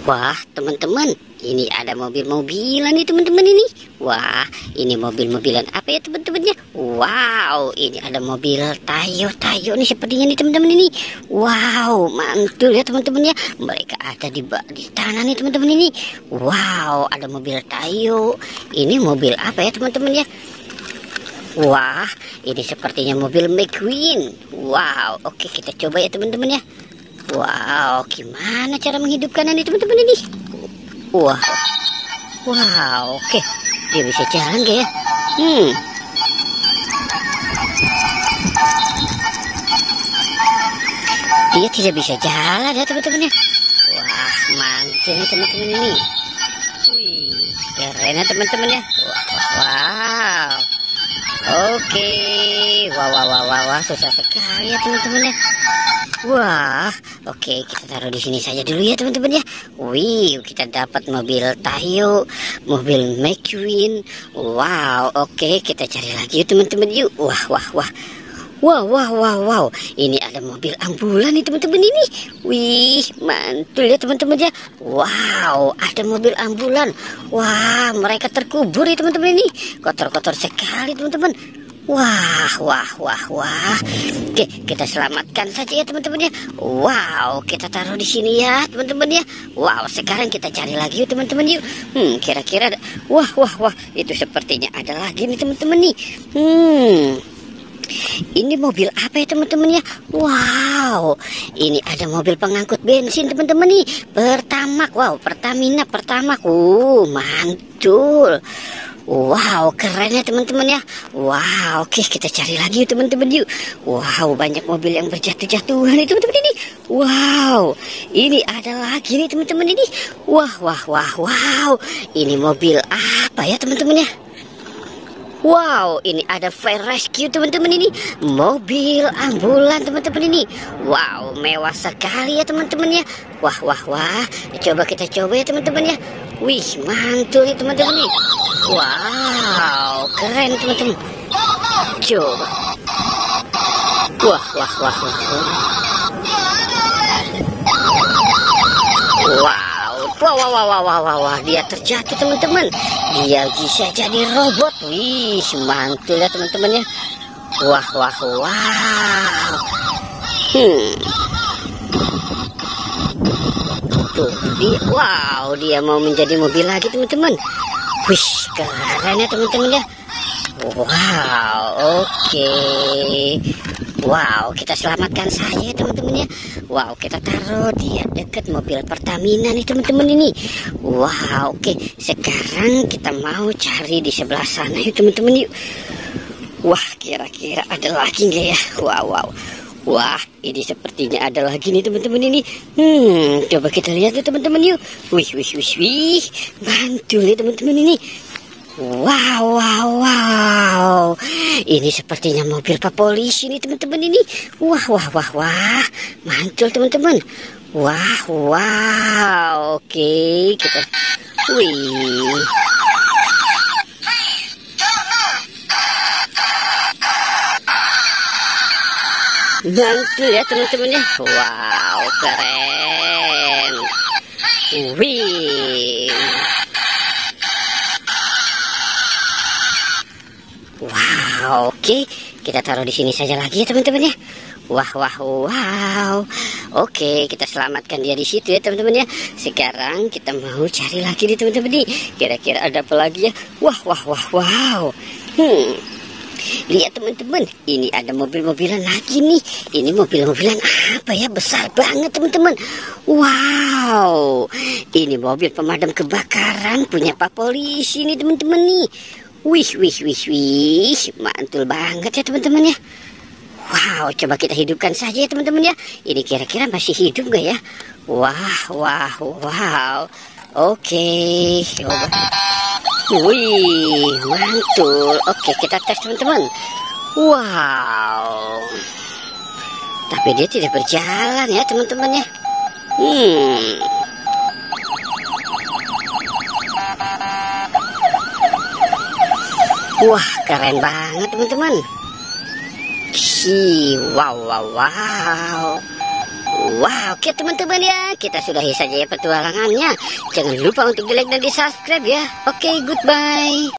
Wah, teman-teman, ini ada mobil-mobilan nih teman-teman ini. Wah, ini mobil-mobilan apa ya teman-temannya? Wow, ini ada mobil Tayo nih sepertinya nih teman-teman ini. Wow, mantul ya teman-teman ya. Mereka ada di tanah nih teman-teman ini. Wow, ada mobil Tayo. Ini mobil apa ya teman-teman ya? Wah, ini sepertinya mobil McQueen. Wow, oke kita coba ya teman-teman ya. Wow, gimana cara menghidupkan ini teman-teman ini? Wah, wow, oke, dia bisa jalan gak ya? Dia tidak bisa jalan ya teman-teman ya. Wah, mantul nih teman-teman ini. Wih, keren ya teman-teman ya. Wow. Oke, wah, susah sekali ya teman-teman ya. Wah, oke kita taruh di sini saja dulu ya teman-teman ya. Wih, kita dapat mobil Tayo, mobil McQueen. Wow, oke kita cari lagi yuk teman-teman yuk. Wow. Ini ada mobil ambulan nih teman-teman ini. Wih, mantul ya teman-teman ya. Wow, ada mobil ambulan. Wah, mereka terkubur ya teman-teman ini. Kotor-kotor sekali teman-teman. Wah. Oke, kita selamatkan saja ya teman-teman ya. Wow, kita taruh di sini ya teman-teman ya. Wow, sekarang kita cari lagi yuk teman-teman yuk. Kira-kira wah, itu sepertinya ada lagi nih teman-teman nih. Ini mobil apa ya teman-teman ya? Wow, ini ada mobil pengangkut bensin teman-teman nih. Pertamax, wow, Pertamina Pertamax. Mantul. Wow, keren ya teman-teman ya. Wow, oke kita cari lagi yuk teman-teman yuk. Wow, banyak mobil yang berjatuh-jatuhan nih teman-teman ini. Wow, ini ada lagi nih teman-teman ini. Wow, ini mobil apa ya teman-teman ya? Wow, ini ada fire rescue teman-teman ini. Mobil ambulan teman-teman ini. Wow, mewah sekali ya teman-teman ya. Wah. Kita coba ya teman-teman ya. Wih, mantul nih teman-teman nih. Wow, keren teman-teman. Coba. Wah. Wow, dia terjatuh teman-teman. Dia bisa jadi robot. Wih, mantul ya teman-teman ya. Wah. Tuh, dia mau menjadi mobil lagi teman-teman. Wih, keren ya teman-teman ya. Wow, oke. Wow, kita selamatkan saja teman-teman ya. Wow, kita taruh dia dekat mobil Pertamina nih teman-teman ini. Wow, oke. Sekarang kita mau cari di sebelah sana yuk teman-teman yuk. Wah, kira-kira ada lagi nggak ya? Wow. Wah, ini sepertinya ada lagi nih teman-teman ini. Coba kita lihat yuk teman-teman yuk. Wih. Mantul ya teman-teman ini. Wow. Ini sepertinya mobil Pak Polisi nih teman-teman ini. Wah. Mantul teman-teman. Wow. Oke, kita. Wih. Mantul ya teman-teman ya. Wow, keren. Wih. Wow, oke, kita taruh di sini saja lagi ya teman-teman ya. Wow. Oke, kita selamatkan dia di situ ya teman-teman ya. Sekarang kita mau cari lagi nih teman-teman nih. Kira-kira ada apa lagi ya? Wow. Lihat teman-teman, ini ada mobil-mobilan lagi nih. Ini mobil-mobilan apa ya? Besar banget teman-teman. Wow, ini mobil pemadam kebakaran punya Pak Polisi nih teman-teman nih. Wih, mantul banget ya teman-teman ya. Wow, coba kita hidupkan saja ya teman-teman ya. Ini kira-kira masih hidup gak ya? Wow. Oke, coba. Wih, mantul. Oke, kita tes teman-teman. Wow. Tapi dia tidak berjalan ya teman-teman ya. Wah, keren banget teman-teman. Wow. Wow, oke teman-teman ya, kita sudahi saja ya petualangannya. Jangan lupa untuk di like dan di subscribe ya. Oke, goodbye.